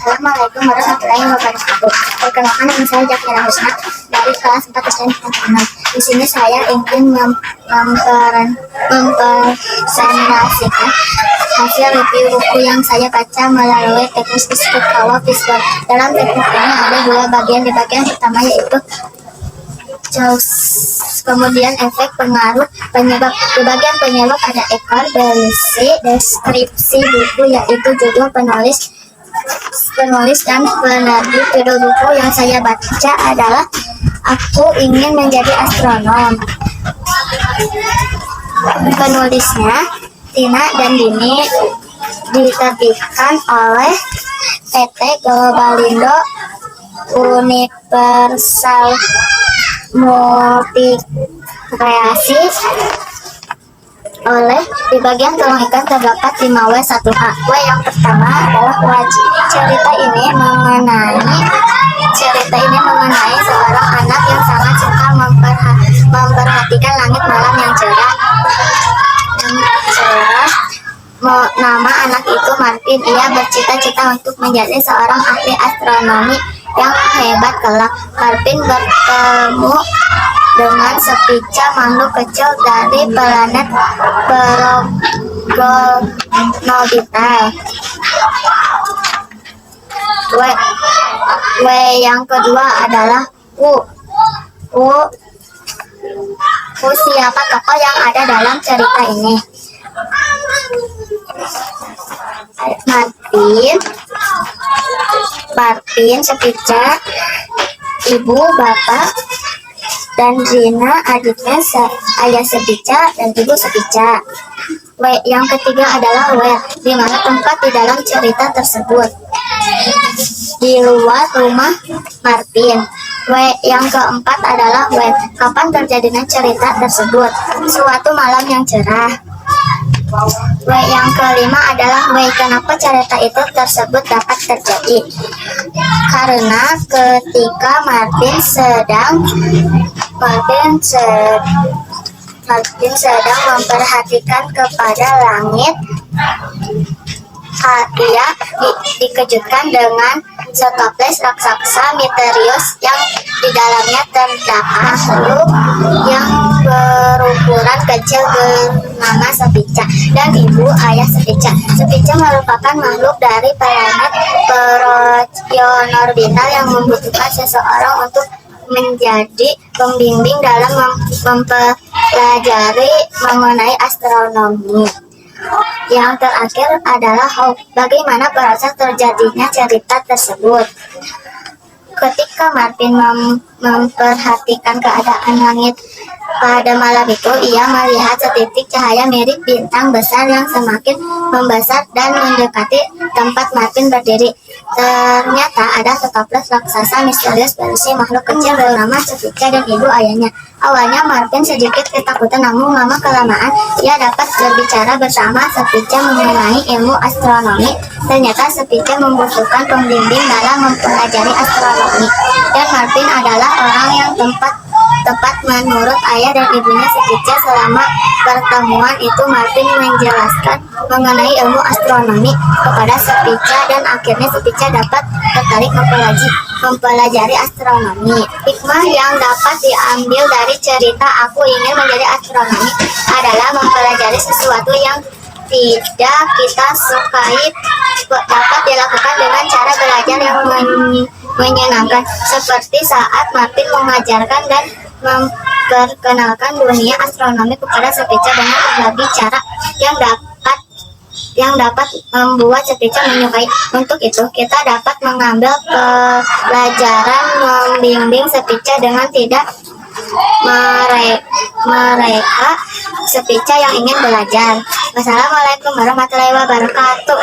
Assalamualaikum warahmatullahi wabarakatuh. Perkenalkan, nama saya Jakira Husna dari kelas 4 SDN 6. Di sini saya ingin mempresentasikan hasil review buku yang saya baca melalui teknik Istiqawa Visual. Dalam teknik ini ada dua bagian. Di bagian pertama yaitu Jaws, kemudian efek, pengaruh, penyebab. Di bagian penyebab ada ekor, berisi, deskripsi buku yaitu judul, penulis dan penerbit. Judul buku yang saya baca adalah Aku Ingin Menjadi Astronom. Penulisnya Tina dan Dini, diterbitkan oleh PT Globalindo Universal Multikreasi. Di bagian tulang ikan terdapat 5W1H. W yang pertama adalah wajib. Cerita ini mengenai seorang anak yang sangat suka memperhatikan langit malam yang cerah. Nama anak itu Martin. Ia bercita-cita untuk menjadi seorang ahli astronomi yang hebat kelak. Martin bertemu dengan sepica makhluk kecil dari planet Progonobita. W yang kedua adalah U. Siapa tokoh yang ada dalam cerita ini? Martin, sepica, ibu, bapak, dan Rina, adiknya, ayah sepica dan ibu sepica. W yang ketiga adalah where, di mana tempat di dalam cerita tersebut. Di luar rumah Martin. W yang keempat adalah when, kapan terjadinya cerita tersebut. Suatu malam yang cerah. W yang kelima adalah W, kenapa cerita itu tersebut dapat terjadi. Karena ketika Martin sedang memperhatikan kepada langit, dia dikejutkan dengan setoples raksasa misterius yang di dalamnya terdapat makhluk yang berukuran kecil bernama Sepica dan ibu ayah Sepica. Sepica merupakan makhluk dari planet Progonobita yang membutuhkan seseorang untuk menjadi pembimbing dalam mempelajari mengenai astronomi. Yang terakhir adalah how, bagaimana proses terjadinya cerita tersebut. Ketika Martin memperhatikan keadaan langit pada malam itu, ia melihat setitik cahaya mirip bintang besar yang semakin membesar dan mendekati tempat Martin berdiri. Ternyata ada setoples raksasa misterius berisi makhluk kecil bernama Sepica dan ibu ayahnya. Awalnya Martin sedikit ketakutan, namun lama-kelamaan ia dapat berbicara bersama Sepica mengenai ilmu astronomi. Ternyata Sepica membutuhkan pembimbing dalam mempelajari astronomi, dan Martin adalah orang yang tepat menurut ayah dan ibunya Sepica. Selama pertemuan itu Martin menjelaskan mengenai ilmu astronomi kepada Sepica dan akhirnya Sepica dapat tertarik mempelajari astronomi. Hikmah yang dapat diambil dari cerita Aku Ingin Menjadi Astronomi adalah mempelajari sesuatu yang tidak kita sukai dapat dilakukan dengan cara belajar yang menyenangkan, seperti saat Martin mengajarkan dan memperkenalkan dunia astronomi kepada Sepica dengan berbagai cara yang dapat membuat Sepica menyukai. Untuk itu, kita dapat mengambil pelajaran membimbing Sepica dengan tidak mereka Sepica yang ingin belajar. Wassalamualaikum warahmatullahi wabarakatuh.